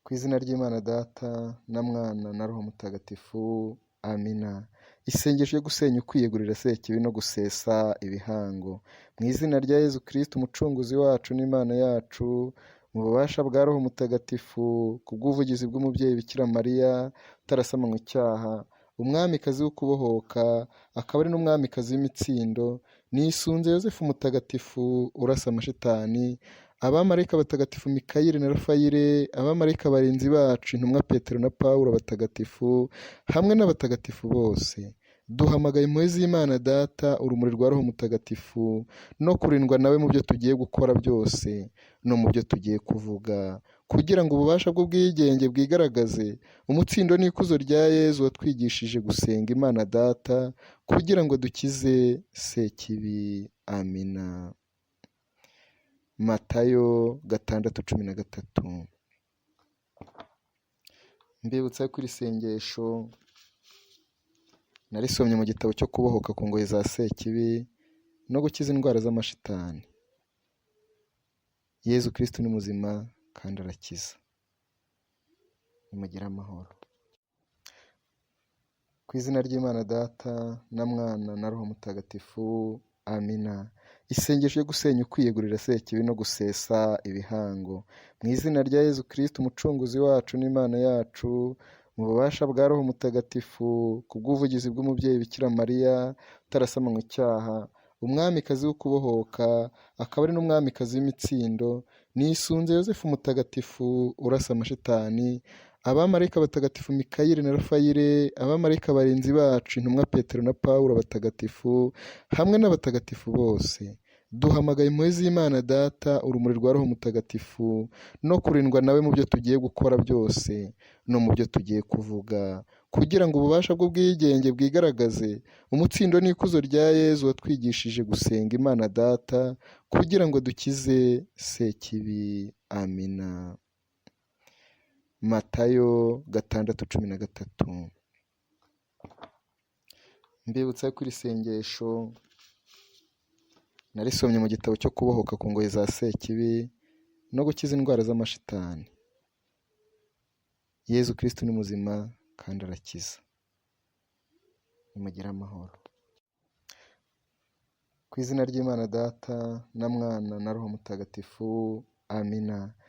Ku izina ry'Imana Data na Mwana na Roho Mutagatifu, amina. Isengesho ryo gusenya ukwiyegurira sekibi no gusesa ibihango. Mu izina rya Yezu Kristo umucunguzi wacu n'Imana yacu, mu bubasha bwa Roho Mutagatifu, ku bw'ubuvugizi bw'umubyeyi Bikira Mariya utarasamanywe icyaha, umwamikazi w'ukubohoka, akaba ari n'umwamikazi w'imitsindo, nisunze Yosefu Mutagatifu urasa amashitani, abamarayika batagatifu Mikayeli na Rafayeli, abamarayika barinzi bacu intumwa Petero na Pawulo batagatifu, hamwe n'abatagatifu bose, duhamagaye impuhwe z'Imana Data, urumuri rwa Roho Mutagatifu, no kurindwa nawe mu byo tugiye gukora byose no mu byo tugiye kuvuga, kugira ngo ububasha bw'ubwigenge bwigaragaze, umutsindo n'ikuzo rya Yezu watwigishije gusenga Imana Data, kugira ngo dukize sekibi. Amina. Matayo 6:13. Mbibutsa ko iri sengesho narisomye mu gitabo cyo kubohoka ku ngoyi za sekibi no gukiza indwara z'amashitani. Yezu Kristo ni muzima kandi arakiza. Nimugire amahoro. Ku izina ry'Imana Data na Mwana na Roho Mutagatifu, amina. Isengesho ryo gusenya ukwiyegurira sekibi no gusesa ibihango. Mu izina rya Yezu Kristo umucunguzi wacu n'Imana yacu, mu bubasha bwa Roho Mutagatifu, ku bw'ubuvugizi bw'umubyeyi Bikira Mariya utarasamanywe icyaha, umwamikazi w'ukubohoka, akaba ari n'umwamikazi w'imitsindo, nisunze Yosefu Mutagatifu urasa amashitani, abamarayika batagatifu Mikayeli na Rafayeli, abamarayika barinzi bacu intumwa Petero na Pawulo batagatifu, hamwe n'abatagatifu bose, duhamagaye impuhwe z'Imana Data, urumuri rwa Roho Mutagatifu, no kurindwa nawe mu byo tugiye gukora byose no mu byo tugiye kuvuga, kugira ngo ububasha bw'ubwigenge bwigaragaze, umutsindo n'ikuzo rya Yezu watwigishije gusenga Imana Data, kugira ngo dukize sekibi. Amina. Matayo 6:13. Mbibutsa ko iri sengesho narisomye mu gitabo cyo kubohoka ku ngoyi za sekibi no gukiza indwara z'amashitani. Yezu Kristo ni muzima kandi arakiza. Nimugire amahoro. Ku izina ry'Imana Data na Mwana na Roho Mutagatifu, amina.